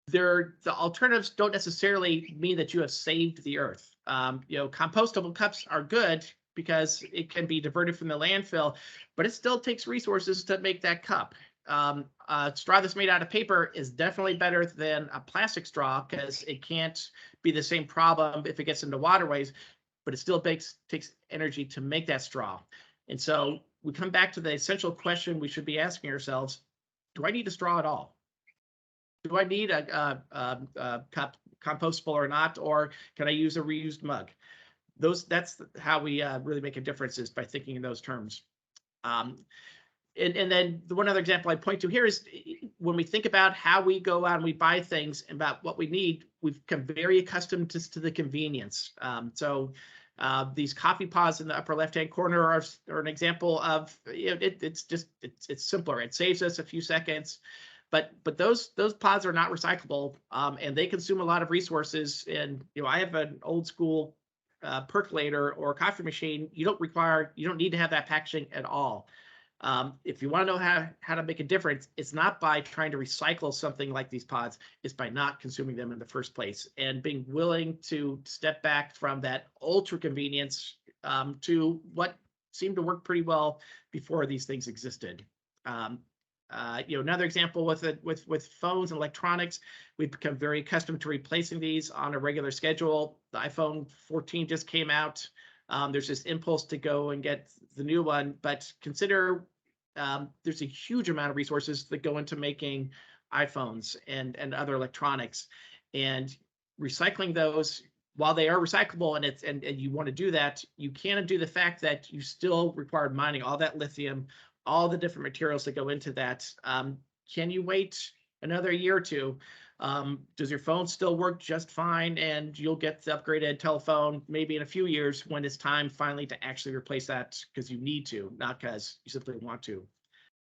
the alternatives don't necessarily mean that you have saved the earth. Compostable cups are good because it can be diverted from the landfill, but it still takes resources to make that cup. A straw that's made out of paper is definitely better than a plastic straw because it can't be the same problem if it gets into waterways, but it still takes energy to make that straw. And so we come back to the essential question we should be asking ourselves: do I need a straw at all? Do I need a cup, compostable or not, or can I use a reused mug? That's how we really make a difference, is by thinking in those terms. And then the one other example I point to here is when we think about how we go out and we buy things and about what we need, we've become very accustomed to the convenience. So these coffee pods in the upper left-hand corner are an example of, it's simpler. It saves us a few seconds, but those pods are not recyclable, and they consume a lot of resources. And I have an old school percolator or coffee machine. You don't need to have that packaging at all. If you want to know how to make a difference, it's not by trying to recycle something like these pods, it's by not consuming them in the first place and being willing to step back from that ultra convenience to what seemed to work pretty well before these things existed. Another example with phones and electronics, we've become very accustomed to replacing these on a regular schedule. The iPhone 14 just came out. There's this impulse to go and get the new one, but consider there's a huge amount of resources that go into making iPhones and other electronics, and recycling those, while they are recyclable and you want to do that, you can't undo the fact that you still require mining all that lithium, all the different materials that go into that. Can you wait another year or two? Does your phone still work just fine and you'll get the upgraded telephone maybe in a few years when it's time finally to actually replace that because you need to, not because you simply want to?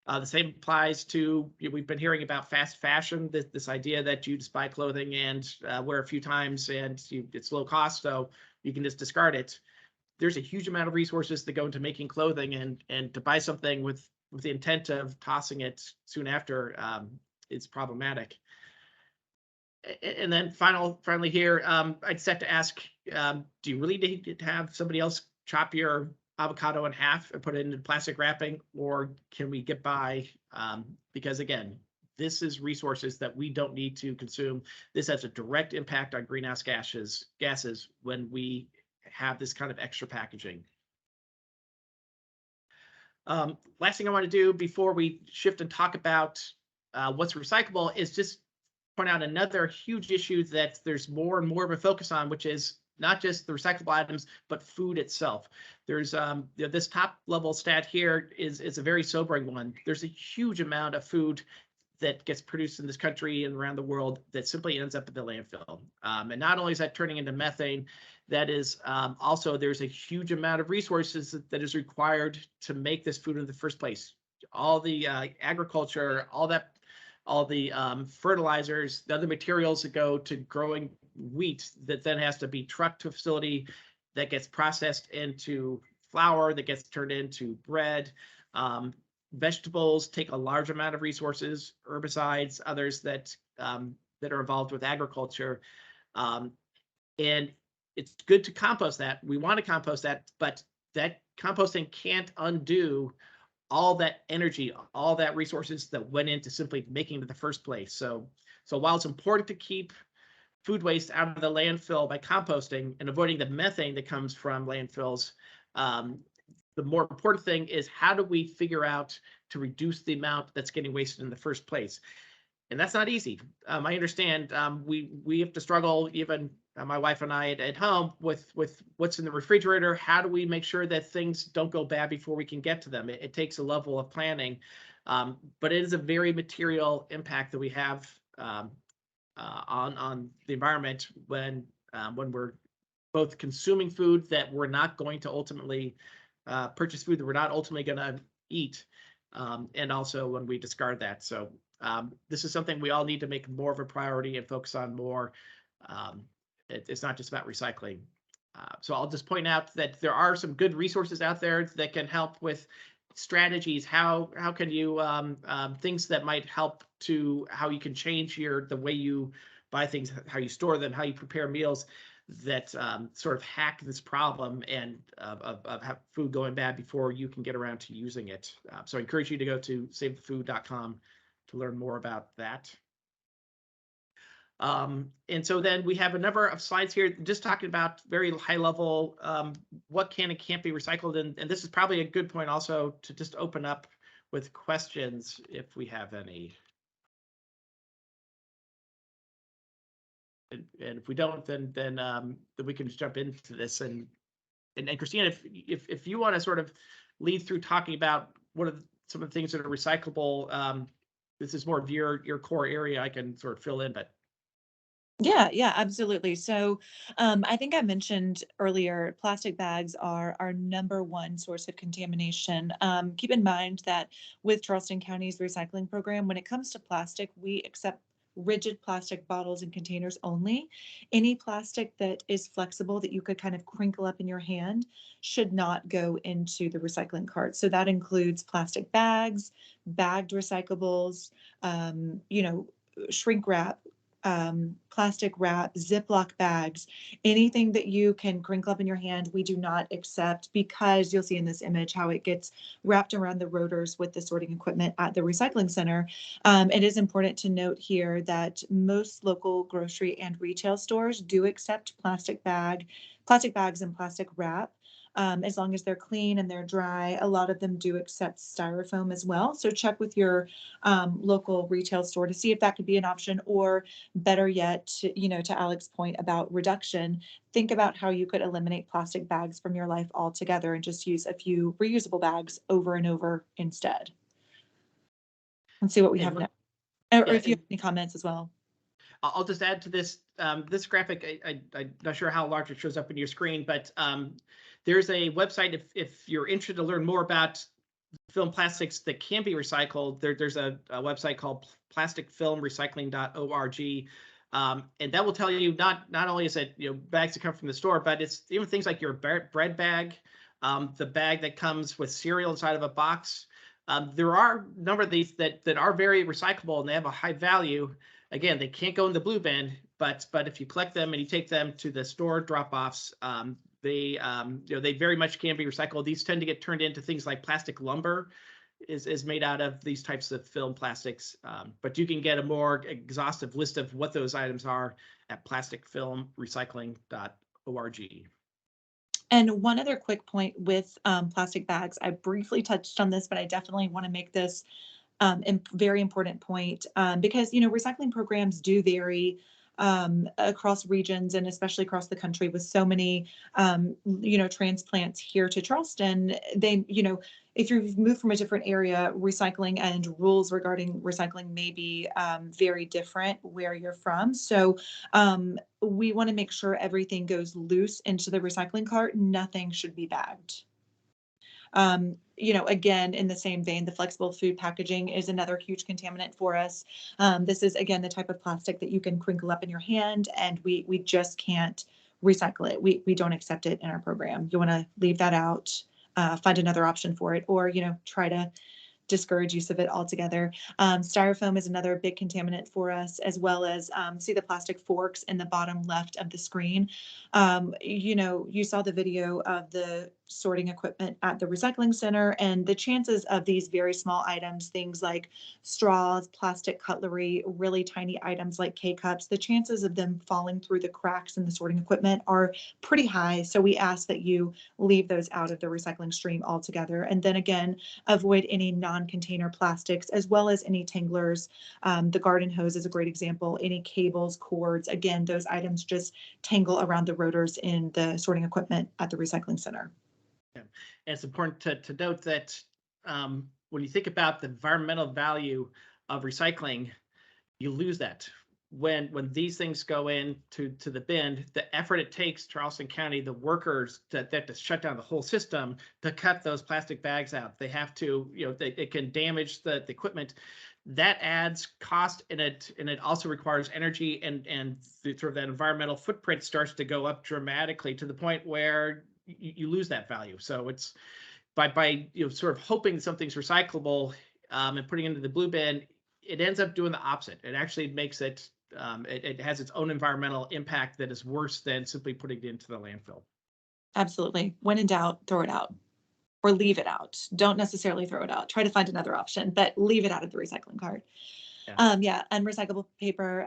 The same applies to, we've been hearing about fast fashion, this idea that you just buy clothing and wear a few times and it's low cost, so you can just discard it. There's a huge amount of resources that go into making clothing, and to buy something with the intent of tossing it soon after is problematic. And then finally here, I'd set to ask, do you really need to have somebody else chop your avocado in half and put it into plastic wrapping, or can we get by? Because again, this is resources that we don't need to consume. This has a direct impact on greenhouse gases when we have this kind of extra packaging. Last thing I want to do before we shift and talk about what's recyclable is just point out another huge issue that there's more and more of a focus on, which is not just the recyclable items, but food itself. There's this top level stat here is a very sobering one. There's a huge amount of food that gets produced in this country and around the world that simply ends up in the landfill. And not only is that turning into methane, that is also, there's a huge amount of resources that is required to make this food in the first place. All the agriculture, all the fertilizers, the other materials that go to growing wheat that then has to be trucked to a facility that gets processed into flour, that gets turned into bread. Vegetables take a large amount of resources, herbicides, others that are involved with agriculture. And it's good to compost that. We want to compost that, but that composting can't undo all that energy, all that resources that went into simply making it in the first place. So while it's important to keep food waste out of the landfill by composting and avoiding the methane that comes from landfills, the more important thing is how do we figure out to reduce the amount that's getting wasted in the first place? that's not easy. I understand we have to struggle, even my wife and I at home, with what's in the refrigerator. How do we make sure that things don't go bad before we can get to them? It takes a level of planning, but it is a very material impact that we have on the environment when we're both consuming food that we're not going to ultimately purchase food that we're not ultimately going to eat, and also when we discard that. So this is something we all need to make more of a priority and focus on more. It's not just about recycling. So I'll just point out that there are some good resources out there that can help with strategies. How can you things that might help to how you can change the way you buy things, how you store them, how you prepare meals, that sort of hack this problem and of have food going bad before you can get around to using it. So I encourage you to go to savethefood.com to learn more about that. And so then we have a number of slides here just talking about very high level what can and can't be recycled. And this is probably a good point also to just open up with questions if we have any. And if we don't, then we can just jump into this. And Christina, if you want to sort of lead through talking about what are some of the things that are recyclable, this is more of your core area. I can sort of fill in, but. Yeah, absolutely. So I think I mentioned earlier, plastic bags are our #1 source of contamination. Keep in mind that with Charleston County's recycling program, when it comes to plastic, we accept rigid plastic bottles and containers only. Any plastic that is flexible that you could kind of crinkle up in your hand should not go into the recycling cart. So that includes plastic bags, bagged recyclables, shrink wrap, plastic wrap, Ziploc bags, anything that you can crinkle up in your hand, we do not accept, because you'll see in this image how it gets wrapped around the rotors with the sorting equipment at the recycling center. It is important to note here that most local grocery and retail stores do accept plastic bags and plastic wrap. As long as they're clean and they're dry. A lot of them do accept styrofoam as well. So check with your local retail store to see if that could be an option, or better yet, to Alec's point about reduction, think about how you could eliminate plastic bags from your life altogether and just use a few reusable bags over and over instead. Let's see what we have next. Or if you have any comments as well. I'll just add to this this graphic. I'm not sure how large it shows up in your screen, but there's a website if you're interested to learn more about film plastics that can be recycled. There's a website called plasticfilmrecycling.org, and that will tell you not only is it bags that come from the store, but it's even things like your bread bag, the bag that comes with cereal inside of a box. There are a number of these that are very recyclable and they have a high value. Again, they can't go in the blue bin, but if you collect them and you take them to the store drop-offs, they very much can be recycled. These tend to get turned into things like plastic lumber is made out of these types of film plastics. But you can get a more exhaustive list of what those items are at plasticfilmrecycling.org. And one other quick point with plastic bags, I briefly touched on this, but I definitely want to make this very important point, because recycling programs do vary across regions and especially across the country. With so many transplants here to Charleston, they if you've moved from a different area, recycling and rules regarding recycling may be very different where you're from. So we want to make sure everything goes loose into the recycling cart. Nothing should be bagged. Again, in the same vein, the flexible food packaging is another huge contaminant for us. This is, again, the type of plastic that you can crinkle up in your hand, and we just can't recycle it. We don't accept it in our program. You want to leave that out, find another option for it, or, try to discourage use of it altogether. Styrofoam is another big contaminant for us, as well as see the plastic forks in the bottom left of the screen. You saw the video of the sorting equipment at the recycling center. And the chances of these very small items, things like straws, plastic cutlery, really tiny items like K-cups, the chances of them falling through the cracks in the sorting equipment are pretty high. So we ask that you leave those out of the recycling stream altogether. And then again, avoid any non-container plastics, as well as any tanglers. The garden hose is a great example. Any cables, cords, again, those items just tangle around the rotors in the sorting equipment at the recycling center. Yeah. And it's important to note that when you think about the environmental value of recycling, you lose that. When these things go into the bin, the effort it takes Charleston County, the workers that to shut down the whole system to cut those plastic bags out. They have to, it can damage the equipment. That adds cost, and it also requires energy, and sort of that environmental footprint starts to go up dramatically to the point where you lose that value. So it's by sort of hoping something's recyclable and putting it into the blue bin, it ends up doing the opposite. It actually makes it it has its own environmental impact that is worse than simply putting it into the landfill. Absolutely. When in doubt, throw it out or leave it out. Don't necessarily throw it out. Try to find another option, but leave it out of the recycling cart. Unrecyclable paper.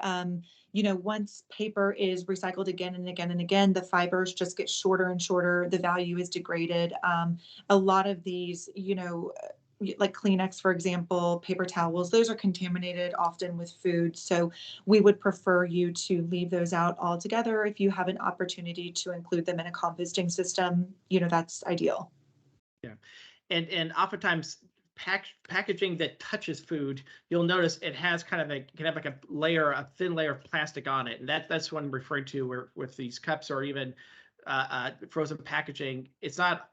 Once paper is recycled again and again and again, the fibers just get shorter and shorter. The value is degraded. A lot of these, like Kleenex, for example, paper towels, those are contaminated often with food. So we would prefer you to leave those out altogether. If you have an opportunity to include them in a composting system, that's ideal. Yeah. And oftentimes packaging that touches food, you'll notice it has kind of can have like a thin layer of plastic on it. And that's what I'm referring to where with these cups or even frozen packaging. It's not,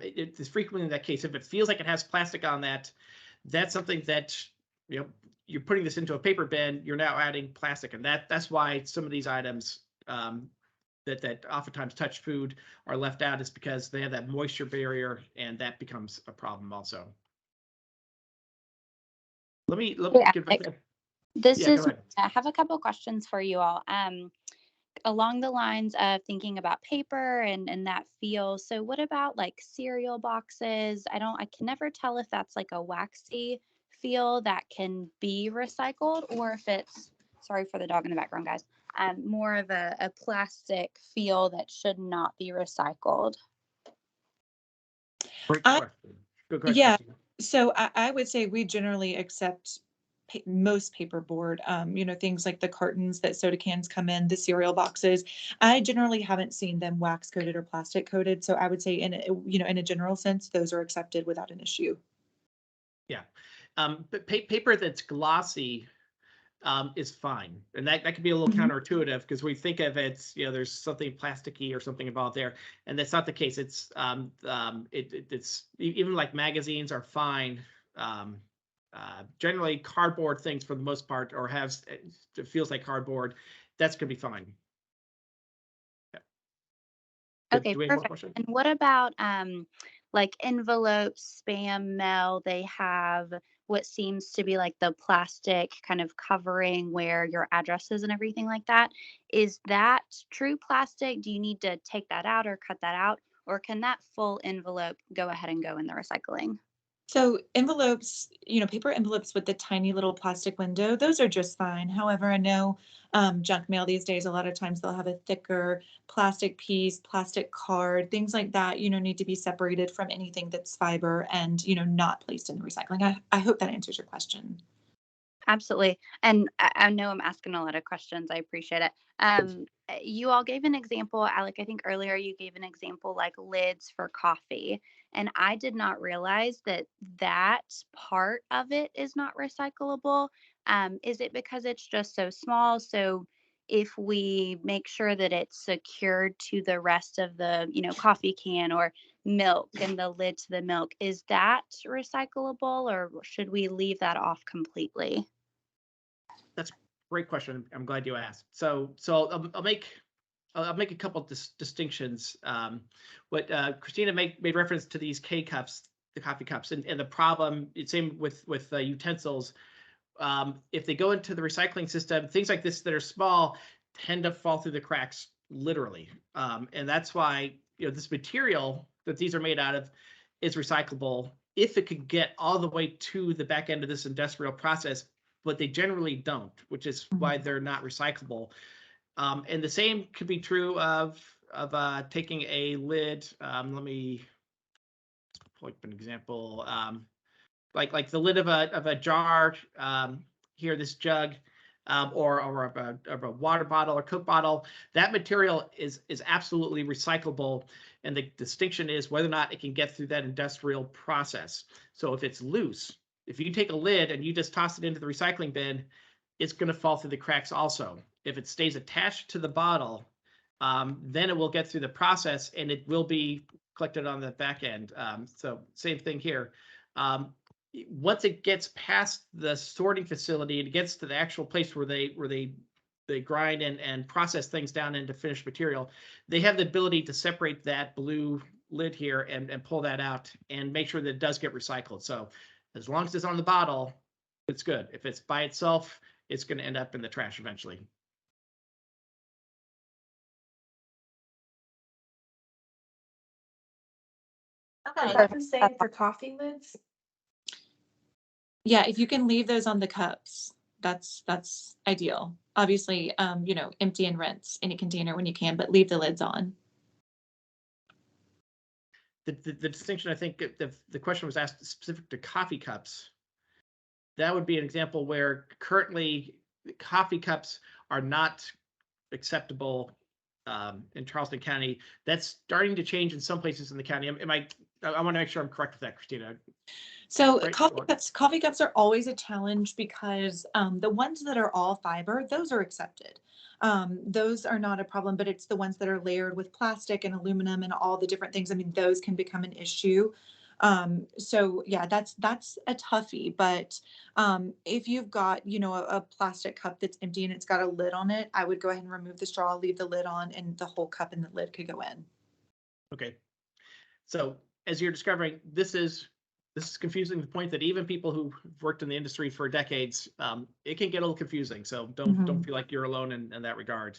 it's frequently that case. If it feels like it has plastic on that, that's something that, you're putting this into a paper bin, you're now adding plastic. And that's why some of these items that oftentimes touch food are left out, is because they have that moisture barrier, and that becomes a problem also. Let me get back. I have a couple questions for you all. Along the lines of thinking about paper and that feel. So what about like cereal boxes? I can never tell if that's like a waxy feel that can be recycled, or if it's, sorry for the dog in the background, guys, more of a plastic feel that should not be recycled. Great question. Yeah. So I would say we generally accept most paperboard, things like the cartons that soda cans come in, the cereal boxes. I generally haven't seen them wax coated or plastic coated. So I would say in a general sense, those are accepted without an issue. Yeah. But paper that's glossy is fine. And that can be a little counterintuitive, because we think of it, there's something plasticky or something involved there. And that's not the case. It's even like magazines are fine. Generally cardboard things for the most part, or it feels like cardboard, that's gonna be fine. Yeah. Okay, perfect. And what about like envelopes, spam mail? They have what seems to be like the plastic kind of covering where your address is and everything like that. Is that true plastic? Do you need to take that out or cut that out? Or can that full envelope go ahead and go in the recycling? So envelopes, paper envelopes with the tiny little plastic window, those are just fine. However, I know junk mail these days, a lot of times they'll have a thicker plastic piece, plastic card, things like that, need to be separated from anything that's fiber and, not placed in the recycling. I hope that answers your question. Absolutely. And I know I'm asking a lot of questions. I appreciate it. You all gave an example, Alec, I think earlier you gave an example like lids for coffee. And I did not realize that part of it is not recyclable. Is it because it's just so small? So if we make sure that it's secured to the rest of the, coffee can or milk and the lid to the milk, is that recyclable, or should we leave that off completely? That's a great question. I'm glad you asked. So I'll make a couple of distinctions. What Christina made reference to these K cups, the coffee cups, and the problem. It's same with utensils. If they go into the recycling system, things like this that are small tend to fall through the cracks, literally. And that's why this material that these are made out of is recyclable if it could get all the way to the back end of this industrial process, but they generally don't, which is why they're not recyclable. And the same could be true of taking a lid. Let me pull up an example. Like the lid of a jar here, this jug, or of a water bottle or Coke bottle. That material is absolutely recyclable, and the distinction is whether or not it can get through that industrial process. So if it's loose, if you take a lid and you just toss it into the recycling bin, it's going to fall through the cracks also. If it stays attached to the bottle, then it will get through the process and it will be collected on the back end. So same thing here. Once it gets past the sorting facility, it gets to the actual place where they grind and process things down into finished material, they have the ability to separate that blue lid here and pull that out and make sure that it does get recycled. So as long as it's on the bottle, it's good. If it's by itself, it's going to end up in the trash eventually. Okay. Is that the same for coffee lids? Yeah, if you can leave those on the cups, that's ideal. Obviously, empty and rinse any container when you can, but leave the lids on. The distinction, I think, the question was asked specific to coffee cups. That would be an example where currently coffee cups are not acceptable in Charleston County. That's starting to change in some places in the county. I want to make sure I'm correct with that, Christina. So Right. coffee cups are always a challenge because the ones that are all fiber, those are accepted. Those are not a problem, but it's the ones that are layered with plastic and aluminum and all the different things. I mean, those can become an issue. So yeah, that's a toughie. But if you've got, a plastic cup that's empty and it's got a lid on it, I would go ahead and remove the straw, leave the lid on, and the whole cup and the lid could go in. Okay. So as you're discovering, this is confusing to the point that even people who've worked in the industry for decades, it can get a little confusing. So don't feel like you're alone in that regard.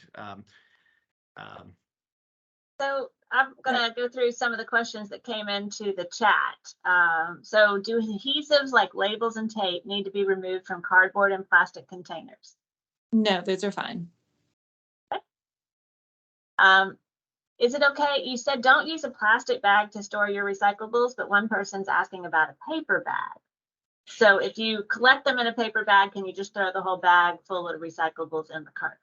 So I'm going to go through some of the questions that came into the chat. So do adhesives like labels and tape need to be removed from cardboard and plastic containers? No, those are fine. Okay. Is it okay? You said don't use a plastic bag to store your recyclables, but one person's asking about a paper bag. So if you collect them in a paper bag, can you just throw the whole bag full of recyclables in the cart?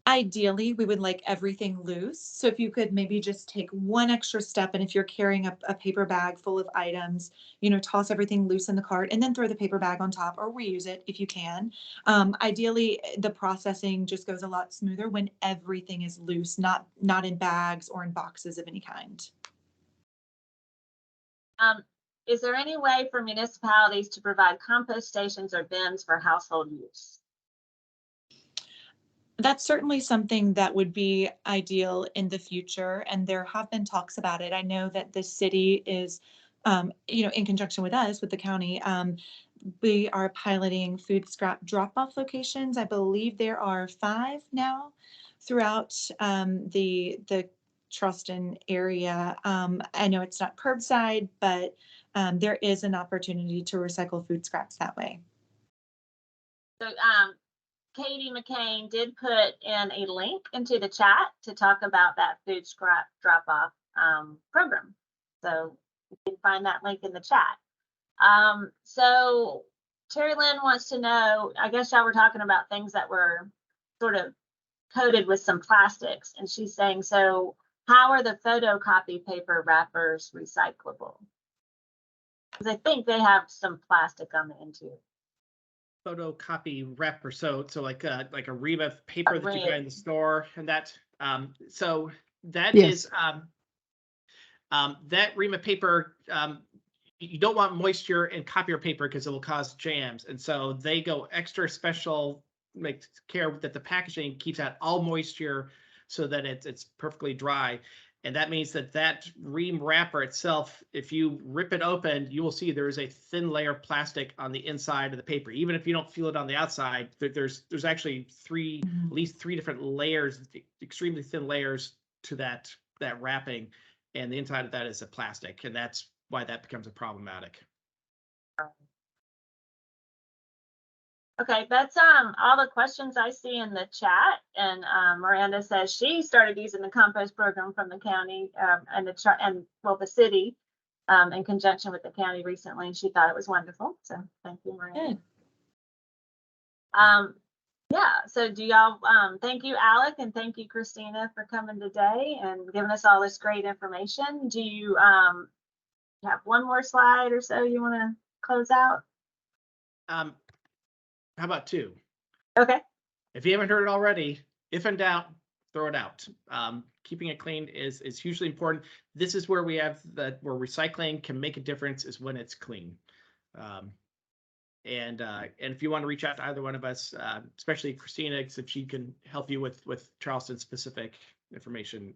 Ideally, we would like everything loose. So if you could maybe just take one extra step, and if you're carrying a paper bag full of items, toss everything loose in the cart and then throw the paper bag on top or reuse it if you can. Ideally, the processing just goes a lot smoother when everything is loose, not in bags or in boxes of any kind. Is there any way for municipalities to provide compost stations or bins for household use? That's certainly something that would be ideal in the future, and there have been talks about it. I know that the city is, in conjunction with us, with the county, we are piloting food scrap drop-off locations. I believe there are 5 now throughout the Charleston area. I know it's not curbside, but there is an opportunity to recycle food scraps that way. So, Katie McCain did put in a link into the chat to talk about that food scrap drop-off program. So you can find that link in the chat. So Terry Lynn wants to know, I guess y'all were talking about things that were sort of coated with some plastics. And she's saying, so how are the photocopy paper wrappers recyclable? Because I think they have some plastic on the end too. Photocopy wrapper, so like a ream of paper that you buy in the store, and that so that is that ream of paper, you don't want moisture in copier paper because it will cause jams, and so they go extra special, make care that the packaging keeps out all moisture so that it's perfectly dry. And that means that ream wrapper itself, if you rip it open, you will see there is a thin layer of plastic on the inside of the paper. Even if you don't feel it on the outside, there's actually at least three different layers, extremely thin layers to that wrapping. and the inside of that is a plastic, and that's why that becomes a problematic. Okay, that's all the questions I see in the chat. And Miranda says she started using the compost program from the county and the city in conjunction with the county recently, and she thought it was wonderful. So thank you, Miranda. Good. Yeah, so do y'all thank you, Alec, and thank you, Christina, for coming today and giving us all this great information. Do you have one more slide or so you want to close out? How about 2? Okay. If you haven't heard it already, if in doubt, throw it out. Keeping it clean is hugely important. This is where we have where recycling can make a difference, is when it's clean. And if you want to reach out to either one of us, especially Christina, since she can help you with Charleston specific information,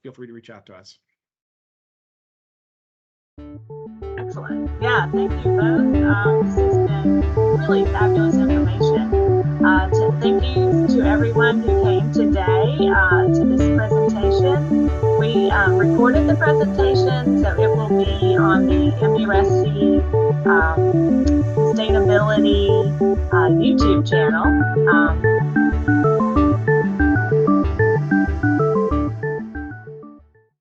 feel free to reach out to us. Excellent. Yeah, thank you both. This has been really fabulous information. Thank you to everyone who came today to this presentation. We recorded the presentation, so it will be on the MUSC Sustainability YouTube channel.